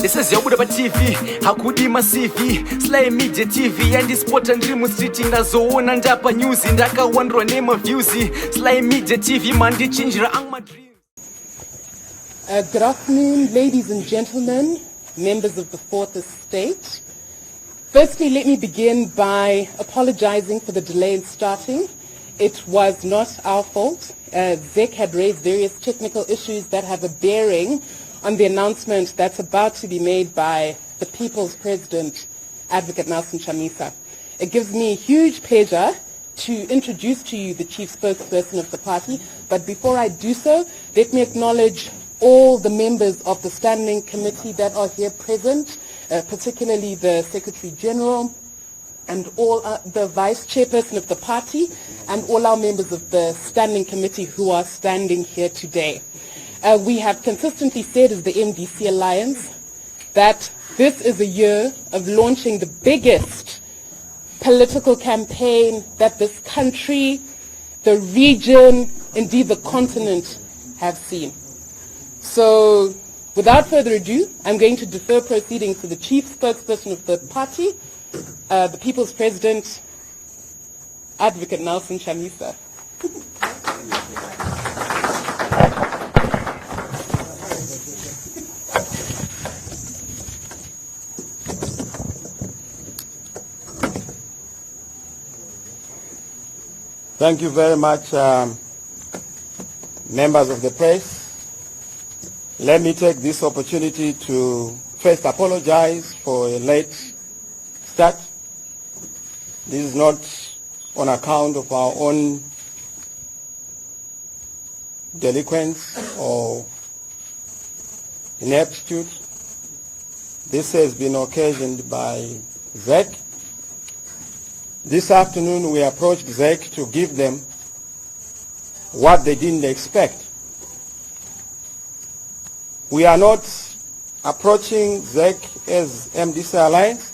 This is Yobudaba TV, Hakudima CV, SlyMedia Tv, and this sport and dream street in the zone and Japa news in Daka wonder name of views. SlyMedia TV, Mandi Chinjira Angma dream. Good afternoon, ladies and gentlemen, members of the Fourth Estate. Firstly, let me begin by apologizing for the delay in starting. It was not our fault. ZEC had raised various technical issues that have a bearing on the announcement that's about to be made by the People's President, Advocate Nelson Chamisa. It gives me huge pleasure to introduce to you the chief spokesperson of the party, but before I do so, let me acknowledge all the members of the standing committee that are here present, particularly the Secretary General and all the Vice Chairperson of the party and all our members of the standing committee who are standing here today. We have consistently said as the MDC Alliance that this is a year of launching the biggest political campaign that this country, the region, indeed the continent have seen. So without further ado, I'm going to defer proceedings to the chief spokesperson of the party, the People's President, Advocate Nelson Chamisa. Thank you very much, members of the press. Let me take this opportunity to first apologize for a late start. This is not on account of our own delinquence or ineptitude. This has been occasioned by ZEC. This afternoon we approached ZEC to give them what they didn't expect. We are not approaching ZEC as MDC Alliance.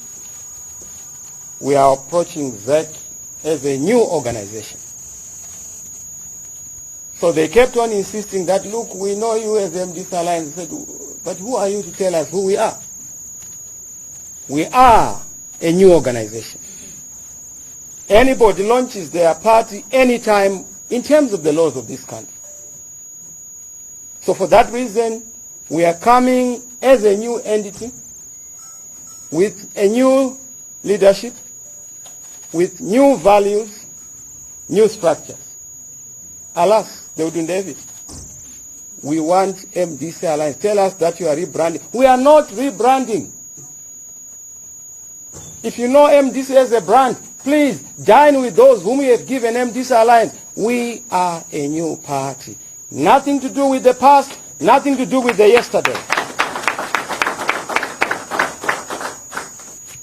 We are approaching ZEC as a new organization. So they kept on insisting that, look, we know you as MDC Alliance. I said, but who are you to tell us who we are? We are a new organization. Anybody launches their party anytime in terms of the laws of this country. So for that reason, we are coming as a new entity with a new leadership, with new values, new structures. Alas, they wouldn't have it. We want MDC Alliance. Tell us that you are rebranding. We are not rebranding. If you know MDC as a brand, please dine with those whom we have given MDC Alliance. We are a new party. Nothing to do with the past, nothing to do with the yesterday.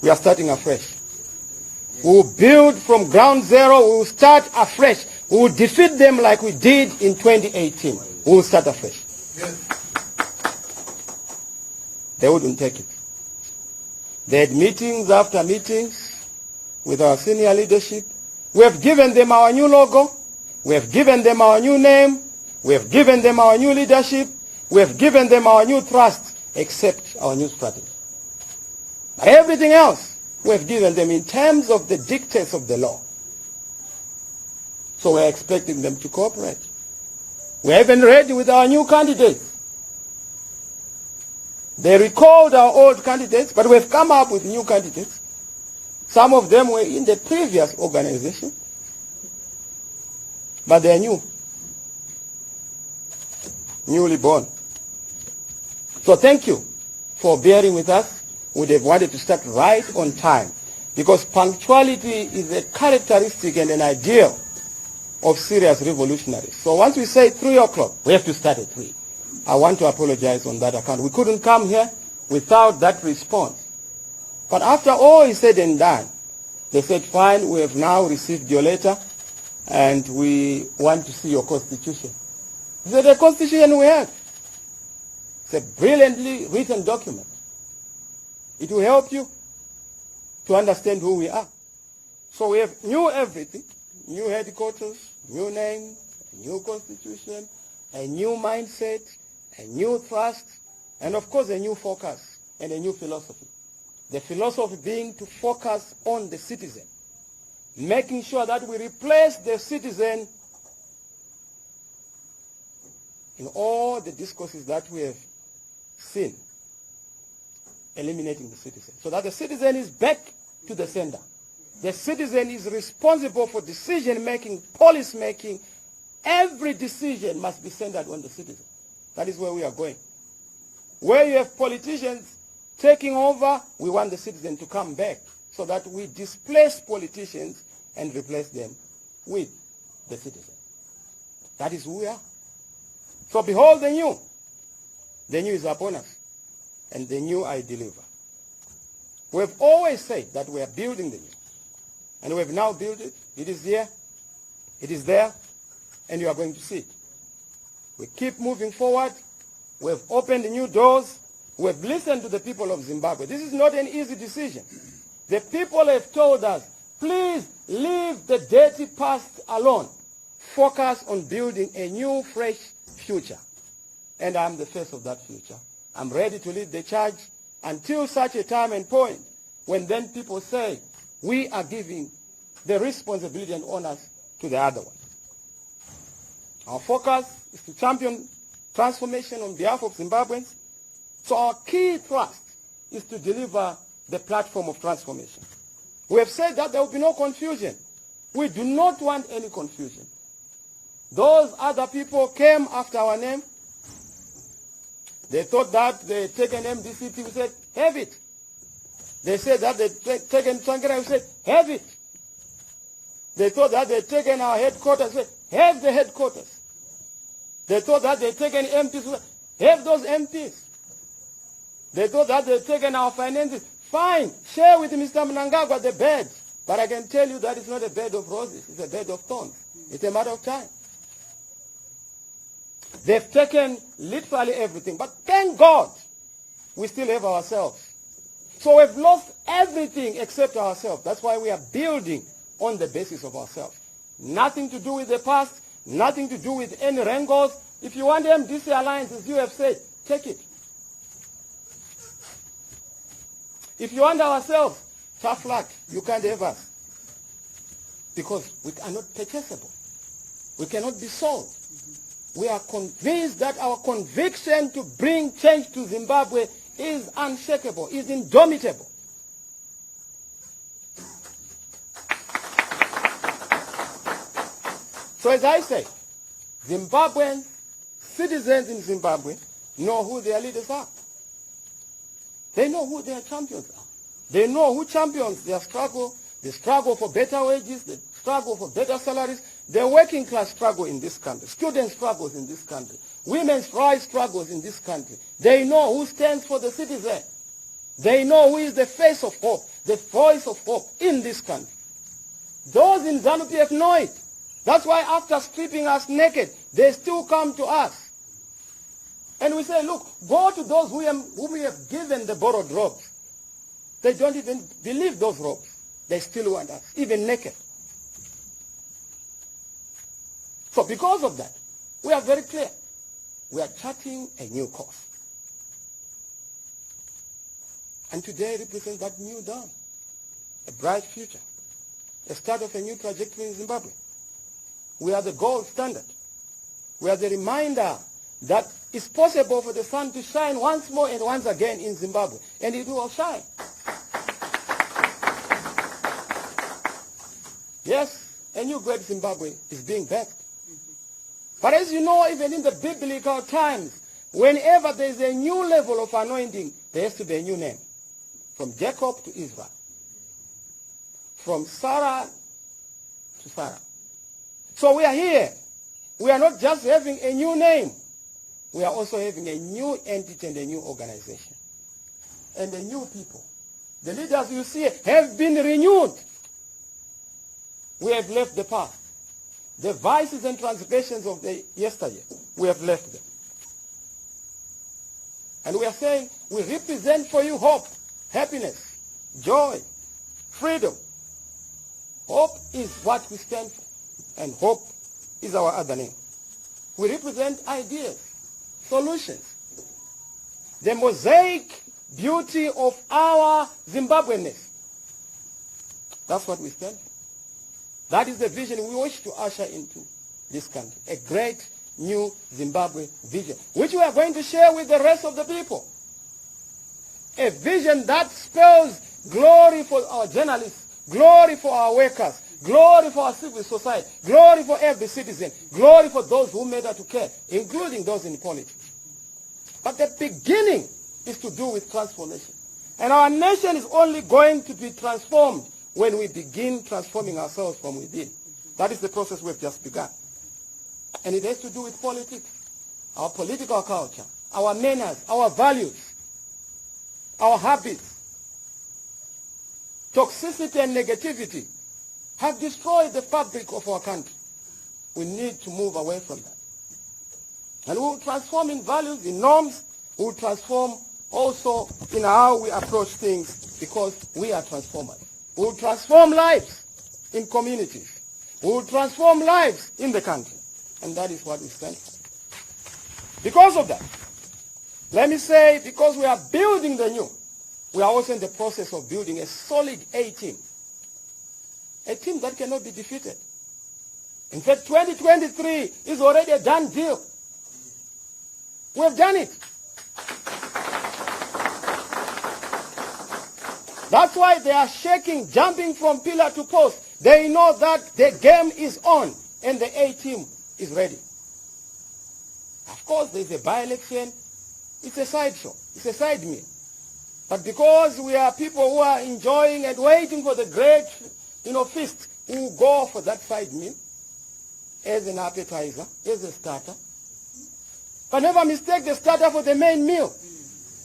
We are starting afresh. We will build from ground zero. We will start afresh. We will defeat them like we did in 2018. We will start afresh. Yes. They wouldn't take it. They had meetings after meetings with our senior leadership. We have given them our new logo. We have given them our new name. We have given them our new leadership. We have given them our new trust, except our new strategy. Everything else we have given them in terms of the dictates of the law. So we are expecting them to cooperate. We are even ready with our new candidates. They recalled our old candidates, but we have come up with new candidates. Some of them were in the previous organization, but they are new, newly born. So thank you for bearing with us. We would have wanted to start right on time, because punctuality is a characteristic and an ideal of serious revolutionaries. So once we say 3 o'clock, we have to start at 3. I want to apologize on that account. We couldn't come here without that response. But after all is said and done, they said, fine, we have now received your letter and we want to see your constitution. He said, the constitution we have. It's a brilliantly written document. It will help you to understand who we are. So we have new everything, new headquarters, new name, new constitution, a new mindset, a new thrust, and of course a new focus and a new philosophy. The philosophy being to focus on the citizen, making sure that we replace the citizen in all the discourses that we have seen, eliminating the citizen, so that the citizen is back to the center. The citizen is responsible for decision-making, policy-making. Every decision must be centered on the citizen. That is where we are going. Where you have politicians taking over, we want the citizen to come back so that we displace politicians and replace them with the citizen. That is who we are. So behold the new. The new is upon us, and the new I deliver. We have always said that we are building the new, and we have now built it. It is here, it is there, and you are going to see it. We keep moving forward. We have opened new doors. We have listened to the people of Zimbabwe. This is not an easy decision. The people have told us, please leave the dirty past alone. Focus on building a new, fresh future. And I'm the face of that future. I'm ready to lead the charge until such a time and point when then people say, we are giving the responsibility and honors to the other one. Our focus is to champion transformation on behalf of Zimbabweans. So our key thrust is to deliver the platform of transformation. We have said that there will be no confusion. We do not want any confusion. Those other people came after our name. They thought that they taken MDC. We said, have it. They said that they taken Tsvangira. We said, have it. They thought that they taken our headquarters. We said, have the headquarters. They thought that they taken MPs. We said, have those MPs. They thought that they taken our finances. Fine, share with Mr. Mnangagwa the bed. But I can tell you that it's not a bed of roses. It's a bed of thorns. It's a matter of time. They've taken literally everything. But thank God, we still have ourselves. So we've lost everything except ourselves. That's why we are building on the basis of ourselves. Nothing to do with the past. Nothing to do with any wrangles. If you want MDC alliances, you have said, take it. If you want ourselves, tough luck. You can't have us. Because we are not purchasable. We cannot be sold. We are convinced that our conviction to bring change to Zimbabwe is unshakable, is indomitable. So as I say, Zimbabwean citizens in Zimbabwe know who their leaders are. They know who their champions are. They know who champions their struggle, the struggle for better wages, the struggle for better salaries, the working class struggle in this country, student struggles in this country, women's rights struggles in this country. They know who stands for the citizen. They know who is the face of hope, the voice of hope in this country. Those in ZANU-PF know it. That's why after stripping us naked, they still come to us. And we say, look, go to those whom we have given the borrowed robes. They don't even believe those robes. They still want us, even naked. So because of that, we are very clear. We are charting a new course. And today represents that new dawn, a bright future, a start of a new trajectory in Zimbabwe. We are the gold standard. We are the reminder that it's possible for the sun to shine once more and once again in Zimbabwe. And it will shine. Yes, a new great Zimbabwe is being birthed. But as you know, even in the biblical times, whenever there is a new level of anointing, there has to be a new name. From Jacob to Israel. From Sarah to Sarah. So we are here. We are not just having a new name. We are also having a new entity and a new organization. And a new people. The leaders you see have been renewed. We have left the past. The vices and transgressions of the yesteryear, we have left them. And we are saying, we represent for you hope, happiness, joy, freedom. Hope is what we stand for. And hope is our other name. We represent ideas, solutions. The mosaic beauty of our Zimbabweanness. That's what we stand for. That is the vision we wish to usher into this country. A great new Zimbabwe vision, which we are going to share with the rest of the people. A vision that spells glory for our journalists, glory for our workers, glory for our civil society, glory for every citizen, glory for those who matter to care, including those in politics. But the beginning is to do with transformation. And our nation is only going to be transformed when we begin transforming ourselves from within. That is the process we've just begun. And it has to do with politics, our political culture, our manners, our values, our habits. Toxicity and negativity have destroyed the fabric of our country. We need to move away from that. And we will transform in values, in norms. We will transform also in how we approach things, because we are transformers. We will transform lives in communities. We will transform lives in the country. And that is what we stand for. Because of that, let me say, because we are building the new, we are also in the process of building a solid A-team. A team that cannot be defeated. In fact, 2023 is already a done deal. We have done it. That's why they are shaking, jumping from pillar to post. They know that the game is on and the A-team is ready. Of course, there is a by-election. It's a sideshow. It's a side meal. But because we are people who are enjoying and waiting for the great, feast, we will go for that side meal as an appetizer, as a starter. But never mistake the starter for the main meal.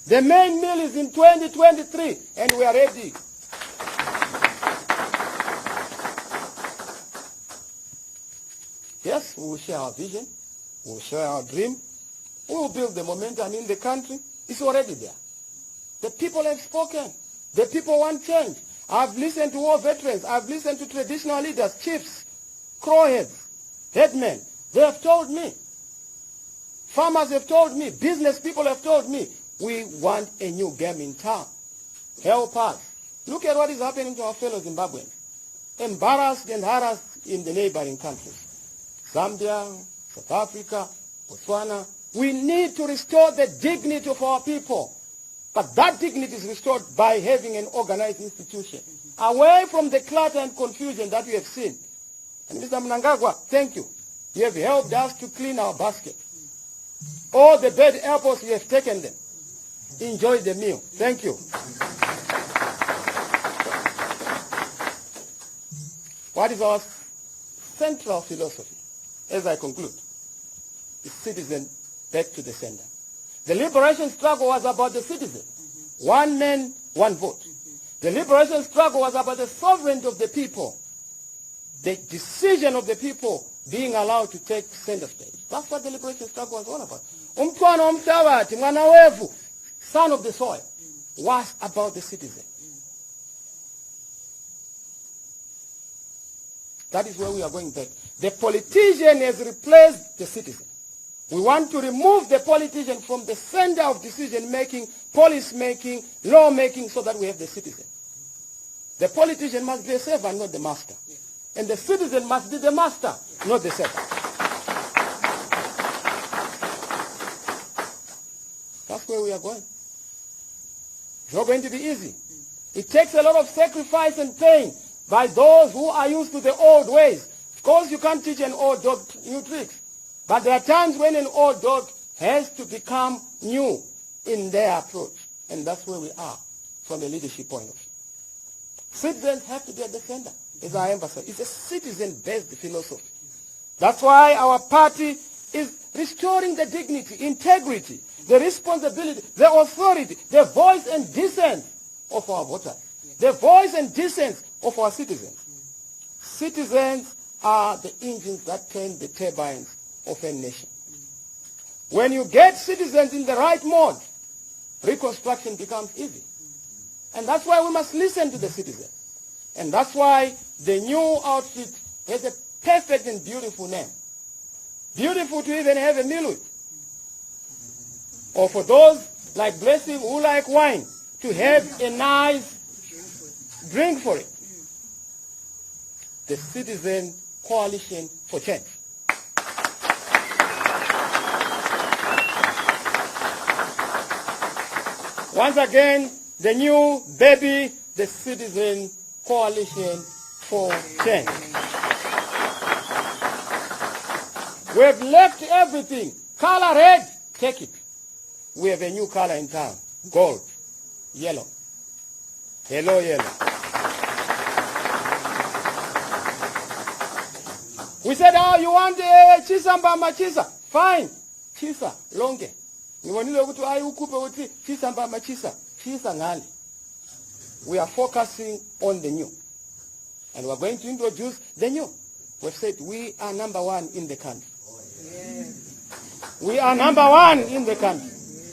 The main meal is in 2023, and we are ready. Yes, we will share our vision. We will share our dream. We will build the momentum in the country. It's already there. The people have spoken. The people want change. I've listened to war veterans. I've listened to traditional leaders, chiefs, crowheads, headmen. They have told me. Farmers have told me. Business people have told me. We want a new game in town. Help us. Look at what is happening to our fellow Zimbabweans. Embarrassed and harassed in the neighboring countries. Zambia, South Africa, Botswana. We need to restore the dignity of our people. But that dignity is restored by having an organized institution. Away from the clutter and confusion that we have seen. And Mr. Mnangagwa, thank you. You have helped us to clean our basket. All the bad apples, you have taken them. Enjoy the meal. Thank you. What is our central philosophy? As I conclude, is citizen back to the center. The liberation struggle was about the citizen. One man, one vote. The liberation struggle was about the sovereignty of the people. The decision of the people being allowed to take center stage. That's what the liberation struggle was all about. Umtwana umhlabati, mwana wevu, son of the soil, was about the citizen. That is where we are going back. The politician has replaced the citizen. We want to remove the politician from the center of decision-making, policy-making, law-making, so that we have the citizen. The politician must be a servant, not the master. And the citizen must be the master, not the servant. That's where we are going. It's not going to be easy. It takes a lot of sacrifice and pain by those who are used to the old ways. Of course, you can't teach an old dog new tricks. But there are times when an old dog has to become new in their approach. And that's where we are from a leadership point of view. Citizens have to be at the center, as I emphasize. It's a citizen-based philosophy. That's why our party is restoring the dignity, integrity, the responsibility, the authority, the voice and dissent of our voters, the voice and dissent of our citizens. Citizens are the engines that turn the turbines of a nation. When you get citizens in the right mode, reconstruction becomes easy. And that's why we must listen to the citizens. And that's why the new outfit has a perfect and beautiful name. Beautiful to even have a meal with. or for those like Blessing who like wine, to have a nice drink for it. The Citizen Coalition for Change. Once again, the new baby, the Citizen Coalition for Change. We've left everything. Color red, take it. We have a new color in town. Gold. Yellow. Hello, yellow. We said, oh, you want Chisa Mbama Chisa? Fine. Chisa, longe. We are focusing on the new. And we're going to introduce the new. We've said we are number one in the country. We are number one in the country.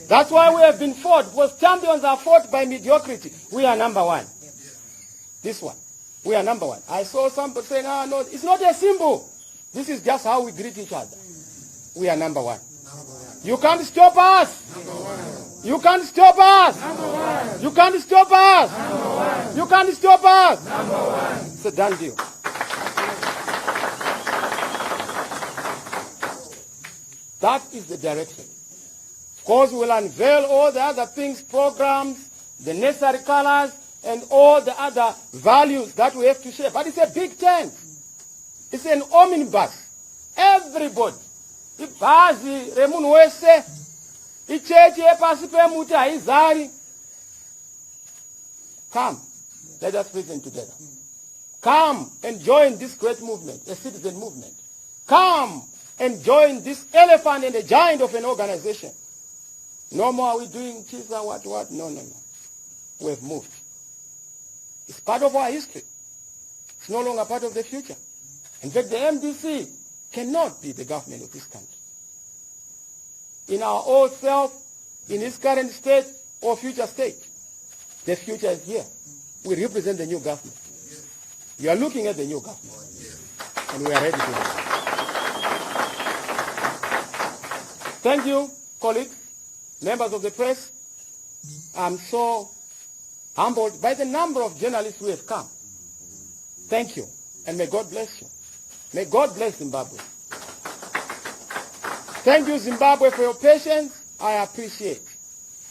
That's why we have been fought, because champions are fought by mediocrity. We are number one. This one. We are number one. I saw somebody saying, no, it's not a symbol. This is just how we greet each other. We are number one. You can't stop us. You can't stop us. You can't stop us. You can't stop us. It's a done deal. That is the direction. Of course, we'll unveil all the other things, programs, the necessary colors, and all the other values that we have to share. But it's a big tent. It's an omnibus. Everybody. Ibhazi remunhu wese, ichechi epasi pemuti haizari. Come, let us reason together. Come and join this great movement, a citizen movement. Come and join this elephant and the giant of an organization. No more are we doing Chisa, what? No. We have moved. It's part of our history. It's no longer part of the future. In fact, the MDC cannot be the government of this country. In our old self, in its current state or future state, the future is here. We represent the new government. You are looking at the new government. And we are ready to do it. Thank you, colleagues, members of the press. I'm so humbled by the number of journalists who have come. Thank you, and may God bless you. May God bless Zimbabwe. Thank you, Zimbabwe, for your patience. I appreciate.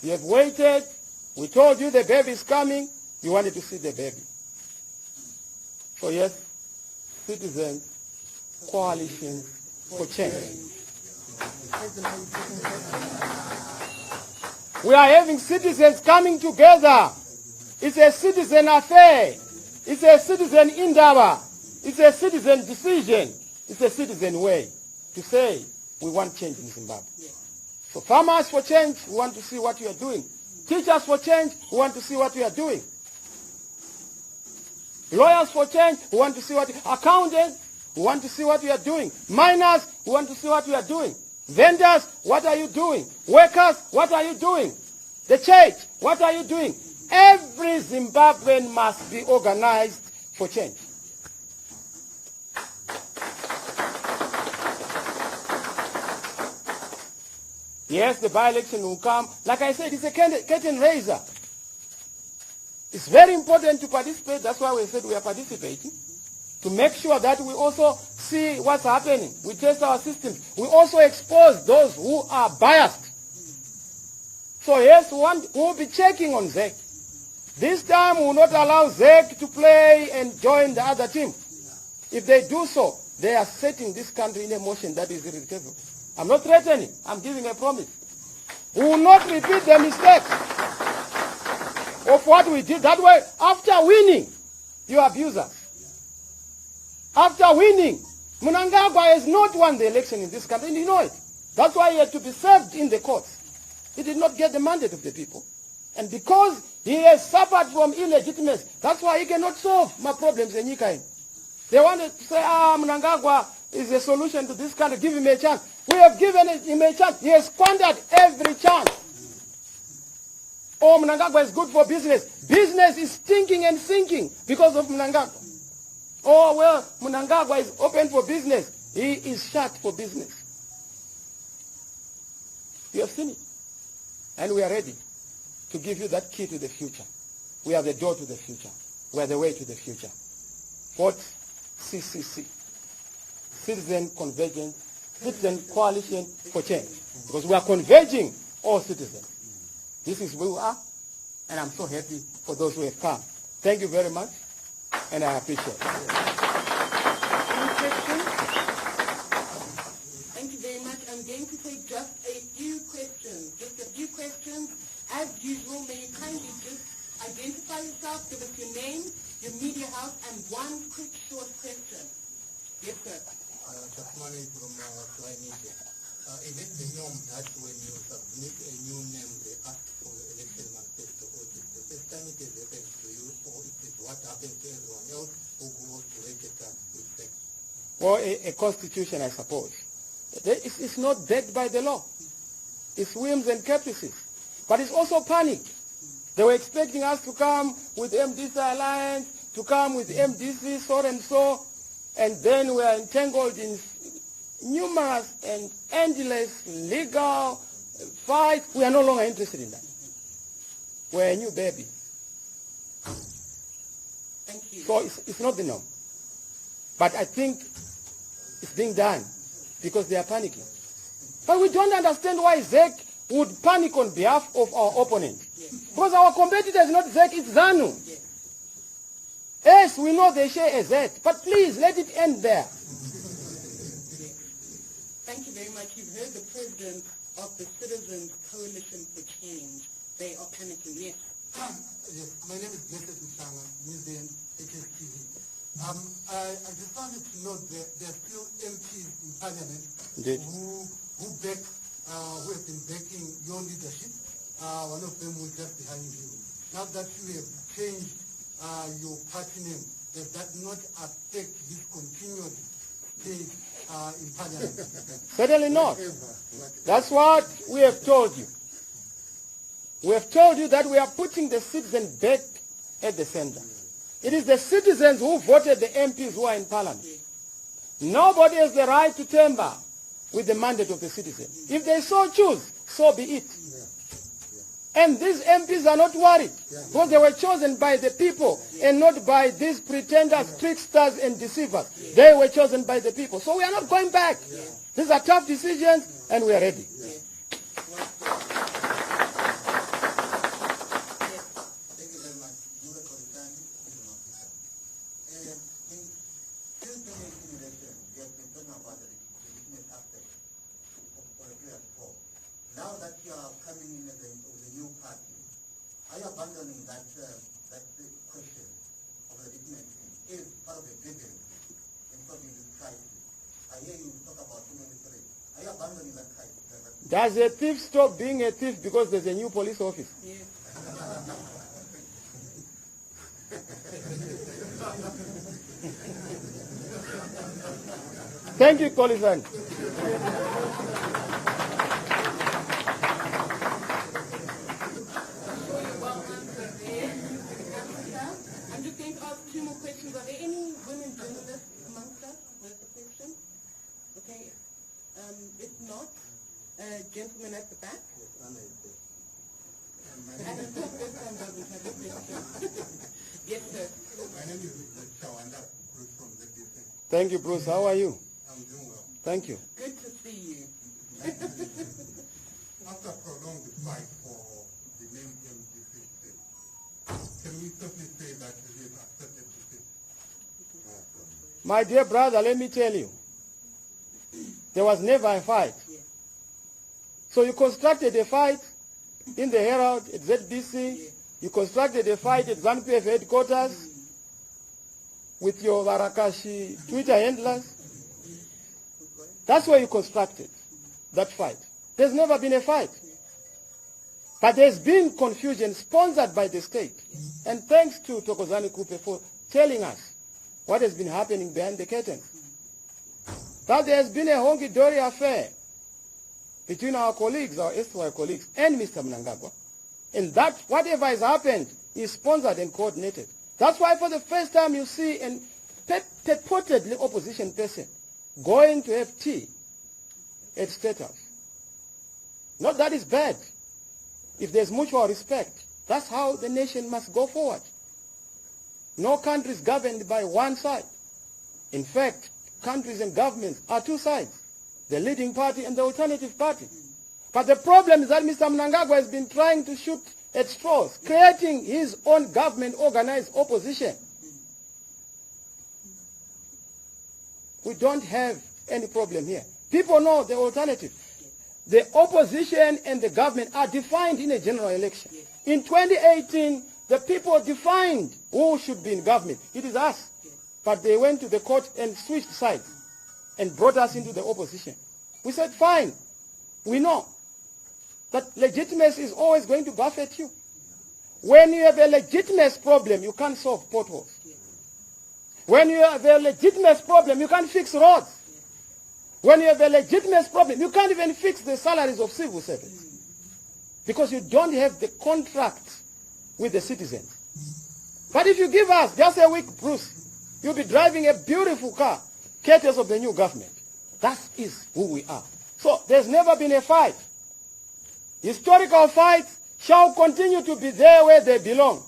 You have waited. We told you the baby is coming. You wanted to see the baby. So yes, Citizen Coalition for Change. We are having citizens coming together. It's a citizen affair. It's a citizen endeavor. It's a citizen decision. It's a citizen way to say we want change in Zimbabwe. So farmers for change, we want to see what you are doing. Teachers for change, we want to see what you are doing. Lawyers for change, we want to see what accountants, we want to see what you are doing. Miners, we want to see what you are doing. Vendors, what are you doing? Workers, what are you doing? The church, what are you doing? Every Zimbabwean must be organized for change. Yes, the by-election will come. Like I said, it's a curtain raiser. It's very important to participate. That's why we said we are participating. To make sure that we also see what's happening. We test our systems. We also expose those who are biased. So yes, we'll be checking on ZEC. This time we will not allow ZEC to play and join the other team. If they do so, they are setting this country in a motion that is irreversible. I'm not threatening. I'm giving a promise. We will not repeat the mistakes of what we did. That way, after winning, you abuse us. After winning, Mnangagwa has not won the election in this country, and you know it. That's why he had to be served in the courts. He did not get the mandate of the people. And because he has suffered from illegitimacy, that's why he cannot solve my problems in Yikain. They wanted to say, Mnangagwa is a solution to this country, give him a chance. We have given him a chance. He has squandered every chance. Oh, Mnangagwa is good for business. Business is stinking and sinking because of Mnangagwa. Oh, well, Mnangagwa is open for business. He is shut for business. You have seen it. And we are ready to give you that key to the future. We are the door to the future. We are the way to the future. What? CCC. Citizen Convergence, Citizen Coalition for Change. Because we are converging all citizens. This is where we are, and I'm so happy for those who have come. Thank you very much, and I appreciate it. Any questions? Thank you very much. I'm going to take just a few questions. As usual, may you kindly just identify yourself, give us your name, your media house, and one quick short question. Yes, sir. Just money from SlyMedia. Is it the norm that when you submit a new name, they ask for the election manifesto, or is it the first time it has happened to you, or it is what happens to everyone else who goes to register with them? Or a constitution, I suppose. It's not backed by the law. It's whims and caprices. But it's also panic. They were expecting us to come with MDC Alliance, to come with MDC, so and so, and then we are entangled in numerous and endless legal fights. We are no longer interested in that. We're a new baby. Thank you. So it's not the norm. But I think it's being done because they are panicking. But we don't understand why ZEC would panic on behalf of our opponent. Because our competitor is not ZEC, it's ZANU. Yes, we know they share a Z, but please let it end there. Thank you very much. You've heard the president of the Citizens Coalition for Change. They are panicking, yes. Yes, my name is Mrs. Mshanga, Museum HSTV. I just wanted to note that there are still MPs in Parliament who have been backing your leadership. One of them was just behind you. Now that you have changed your party name, does that not affect his continued stay in Parliament? Certainly not. That's what we have told you. We have told you that we are putting the citizen back at the center. It is the citizens who voted the MPs who are in Parliament. Nobody has the right to tamper with the mandate of the citizen. If they so choose, so be it. And these MPs are not worried because they were chosen by the people and not by these pretenders, tricksters, and deceivers. They were chosen by the people. So we are not going back. These are tough decisions, and we are ready. Now that you are coming in as a new party, are you abandoning that question of the legitimacy is part of the vision in solving this crisis? I hear you talk about human history. Are you abandoning that crisis? Does a thief stop being a thief because there's a new police office? Yes. Thank you, Colisan. I'm just going to ask two more questions. Are there any women journalists amongst us? Where's the question? Okay. If not, gentleman at the back. And the first time doesn't have a question. Yes, sir. My name is Chawanda Bruce from the DC. Thank you, Bruce. How are you? I'm doing well. Thank you. Good to see you. After prolonged fight for the name MDC, can we simply say that he has accepted defeat? My dear brother, let me tell you, there was never a fight. So you constructed a fight in the Herald, at ZBC, you constructed a fight at ZANU-PF headquarters with your Varakashi Twitter handlers. That's where you constructed that fight. There's never been a fight. But there's been confusion sponsored by the state. And thanks to Thokozani Kupe for telling us what has been happening behind the curtain. That there has been a honky-dory affair between our colleagues, our SY colleagues, and Mr. Mnangagwa. And that whatever has happened is sponsored and coordinated. That's why for the first time you see a purportedly opposition person going to have tea at State House. Not that is bad. if there's mutual respect, that's how the nation must go forward. No country is governed by one side. In fact, countries and governments are two sides, the leading party and the alternative party. But the problem is that Mr. Mnangagwa has been trying to shoot at straws, creating his own government-organized opposition. We don't have any problem here. People know the alternative. The opposition and the government are defined in a general election. In 2018, the people defined who should be in government. It is us. But they went to the court and switched sides and brought us into the opposition. We said, fine, we know that legitimacy is always going to buffet you. When you have a legitimate problem, you can't solve potholes. When you have a legitimate problem, you can't fix roads. When you have a legitimate problem, you can't even fix the salaries of civil servants. Because you don't have the contract with the citizens. But if you give us just a week, Bruce, you'll be driving a beautiful car, courtesy of the new government. That is who we are. So there's never been a fight. Historical fights shall continue to be there where they belong.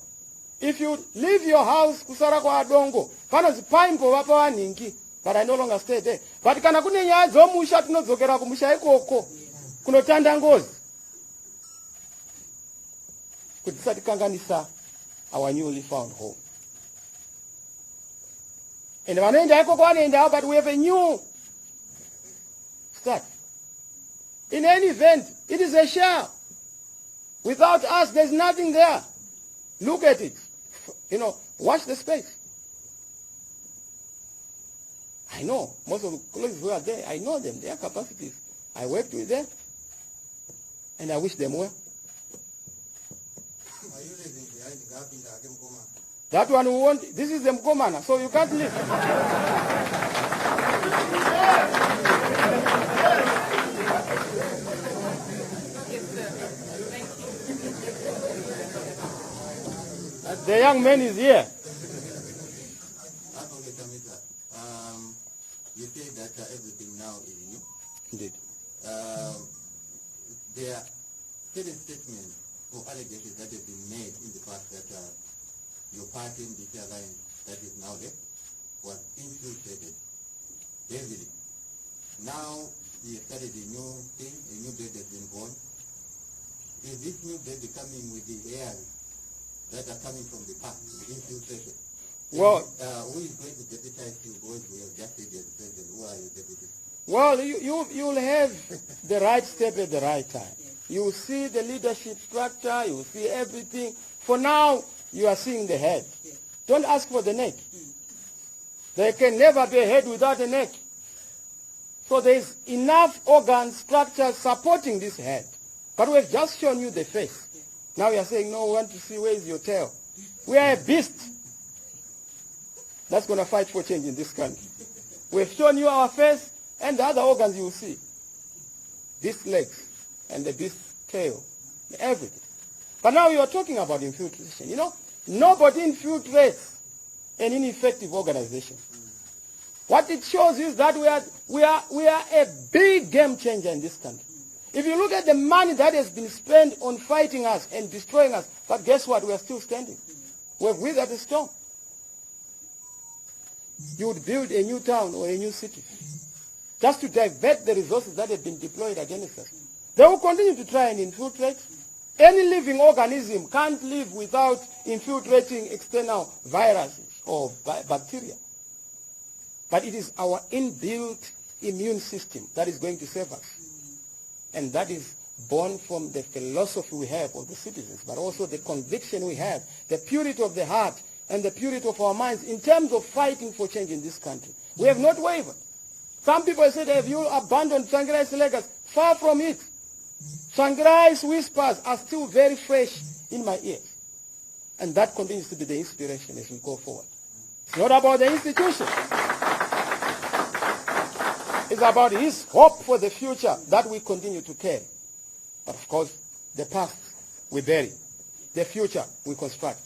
If you leave your house, kusara kwa adongo, paimpo wapa waningi, but I no longer stay there. But kana kune nyaya zomusha tinozokera kumusha ikoko, kunotanda ngozi. Kutisati kanganisa our newly found home. And wanaenda ikoko wanaenda, but we have a new start. In any event, it is a shell. Without us, there's nothing there. Look at it. You know, watch the space. I know most of the colleagues who are there, I know them, their capacities. I worked with them, and I wish them well. Are you living behind the gap in the Akemkoma? That one who won't, this is the Mkomana, so you can't live. The young man is here. Okay, Chamisa. You say that everything now is new. Indeed. There are certain statements or allegations that have been made in the past that your party, MDC alliance, that is now there, was infiltrated heavily. Now you started a new thing, a new bed has been born. Is this new bed coming with the heirs that are coming from the past, the infiltration? Well, who is going to deputize you boys? We have just said as president. Who are your deputies? well, you'll have the right step at the right time. You see the leadership structure, you see everything. For now, you are seeing the head. Don't ask for the neck. There can never be a head without a neck. So there's enough organ structure supporting this head. But we've just shown you the face. Now you are saying, no, we want to see where is your tail. We are a beast that's going to fight for change in this country. We've shown you our face and the other organs you will see. These legs and the beast tail, everything. But now you are talking about infiltration. You know, nobody infiltrates an ineffective organization. What it shows is that we are a big game changer in this country. If you look at the money that has been spent on fighting us and destroying us, but guess what? We are still standing. We've withered the storm. You would build a new town or a new city just to divert the resources that have been deployed against us. They will continue to try and infiltrate. Any living organism can't live without infiltrating external viruses or bacteria. But it is our inbuilt immune system that is going to save us. And that is born from the philosophy we have of the citizens, but also the conviction we have, the purity of the heart and the purity of our minds in terms of fighting for change in this country. We have not wavered. Some people said, have you abandoned Tsvangirai's legacy? Far from it. Tsvangirai's whispers are still very fresh in my ears. And that continues to be the inspiration as we go forward. It's not about the institution. It's about his hope for the future that we continue to carry. But of course, the past we bury. The future we construct.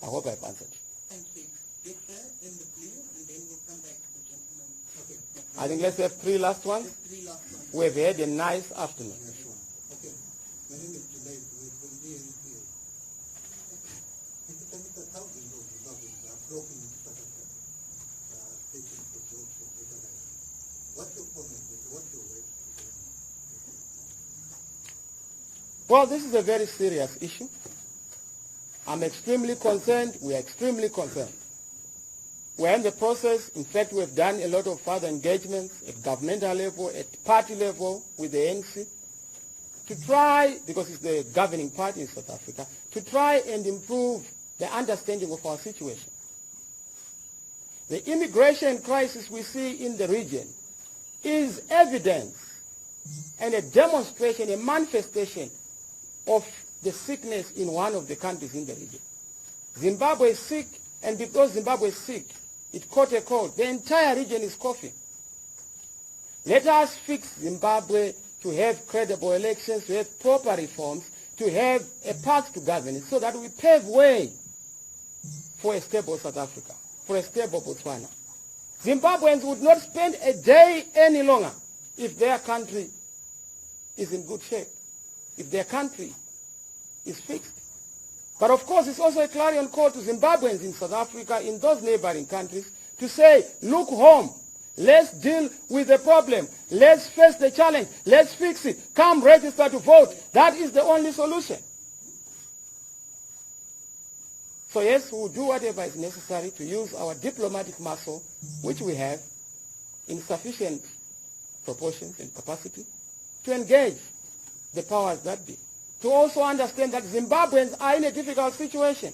I hope I've answered. Thank you. Yes, sir, in the blue, and then we'll come back to the gentleman. Okay. I think let's have three last ones. Three last ones. We've had a nice afternoon. Okay. My name is Silvester. What's your comment? What's your way? Well, this is a very serious issue. I'm extremely concerned. We are extremely concerned. We're in the process. In fact, we've done a lot of further engagements at governmental level, at party level with the ANC, to try, because it's the governing party in South Africa, to try and improve the understanding of our situation. The immigration crisis we see in the region is evidence and a demonstration, a manifestation of the sickness in one of the countries in the region. Zimbabwe is sick, and because Zimbabwe is sick, it caught a cold. The entire region is coughing. Let us fix Zimbabwe to have credible elections, to have proper reforms, to have a path to governance, so that we pave way for a stable South Africa, for a stable Botswana. Zimbabweans would not spend a day any longer if their country is in good shape, if their country is fixed. But of course, it's also a clarion call to Zimbabweans in South Africa, in those neighboring countries, to say, look home. Let's deal with the problem. Let's face the challenge. Let's fix it. Come register to vote. That is the only solution. So yes, we'll do whatever is necessary to use our diplomatic muscle, which we have in sufficient proportions and capacity, to engage the powers that be. To also understand that Zimbabweans are in a difficult situation.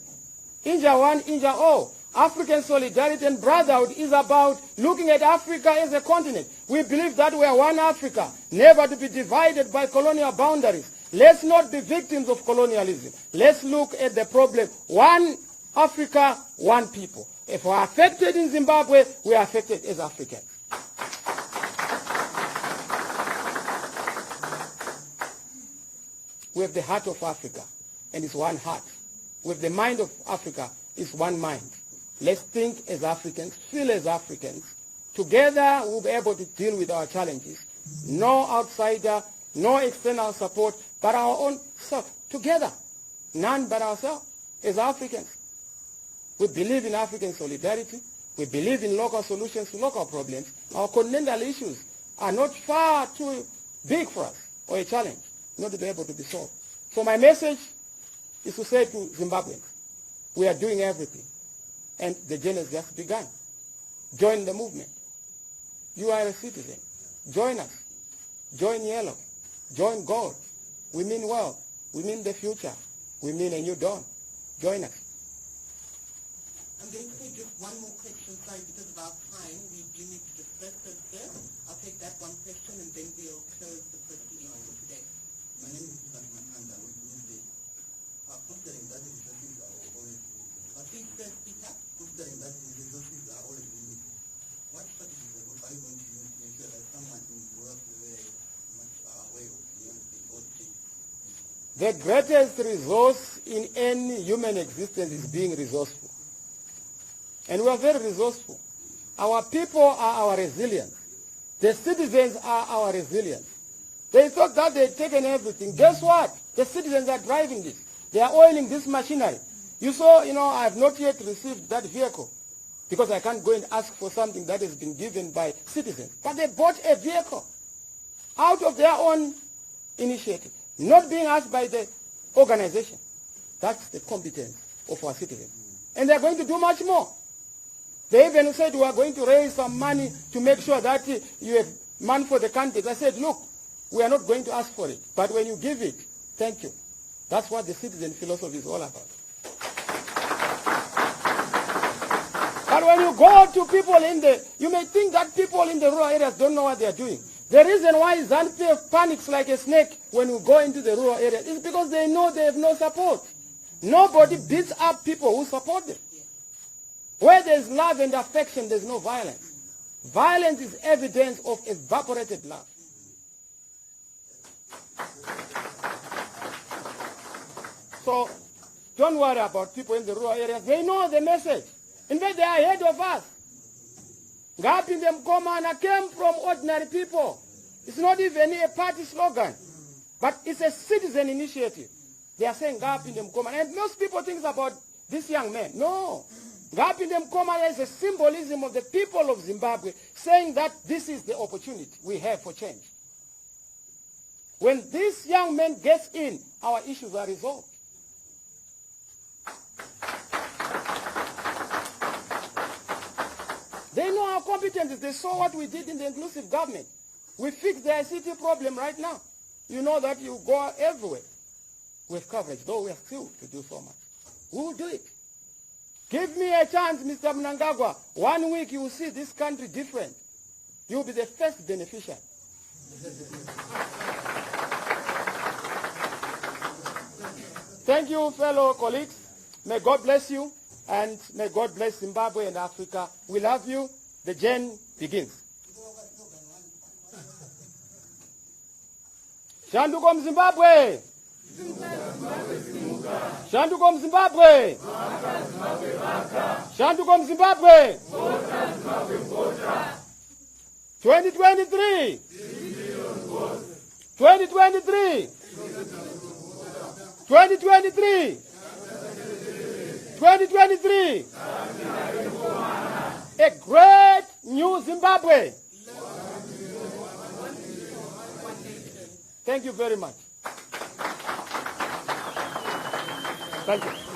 Injure one, injure all. African solidarity and brotherhood is about looking at Africa as a continent. We believe that we are one Africa, never to be divided by colonial boundaries. Let's not be victims of colonialism. Let's look at the problem. One Africa, one people. If we are affected in Zimbabwe, we are affected as Africans. We have the heart of Africa, and it's one heart. We have the mind of Africa, it's one mind. Let's think as Africans, feel as Africans. Together, we'll be able to deal with our challenges. No outsider, no external support, but our own self. Together, none but ourselves as Africans. We believe in African solidarity. We believe in local solutions to local problems. Our continental issues are not far too big for us, or a challenge, not to be able to be solved. So my message is to say to Zimbabweans, we are doing everything, and the journey has just begun. Join the movement. You are a citizen. Join us. Join yellow. Join gold. We mean wealth. We mean the future. We mean a new dawn. Join us. I'm going to take just one more question, sorry, because of our time. We do need to discuss this first. I'll take that one question and then we'll close the proceedings for today. My name is Silvester, which means considering that the resources are always limited. Please first speak up. Considering that the resources are always limited, what strategies are you going to use to ensure that someone in the world is very much aware of the old thing? The greatest resource in any human existence is being resourceful. And we are very resourceful. Our people are our resilience. The citizens are our resilience. They thought that they'd taken everything. Guess what? The citizens are driving this. They are oiling this machinery. You saw, I have not yet received that vehicle because I can't go and ask for something that has been given by citizens. But they bought a vehicle out of their own initiative, not being asked by the organization. That's the competence of our citizens. And they're going to do much more. They even said we are going to raise some money to make sure that you have money for the candidates. I said, look, we are not going to ask for it. But when you give it, thank you. That's what the citizen philosophy is all about. But when you go to people you may think that people in the rural areas don't know what they are doing. The reason why ZANU-PF panics like a snake when we go into the rural areas is because they know they have no support. Nobody beats up people who support them. Where there's love and affection, there's no violence. Violence is evidence of evaporated love. So don't worry about people in the rural areas. They know the message. In fact, they are ahead of us. Ngapi Mkomana came from ordinary people. It's not even a party slogan, but it's a citizen initiative. They are saying Ngapi Mkomana. And most people think about this young man. No. Ngapinde Mkoma is a symbolism of the people of Zimbabwe saying that this is the opportunity we have for change. When this young man gets in, our issues are resolved. They know our competencies. They saw what we did in the inclusive government. We fixed the ICT problem right now. You know that you go everywhere with coverage, though we have still to do so much. We will do it. Give me a chance, Mr. Mnangagwa. 1 week you will see this country different. You will be the first beneficiary. Thank you, fellow colleagues. May God bless you, and may God bless Zimbabwe and Africa. We love you. The journey begins. Shandukom Zimbabwe! Shandukom Zimbabwe! Shandukom Zimbabwe! 2023! 2023! 2023! 2023! A great new Zimbabwe! Thank you very much. Thank you.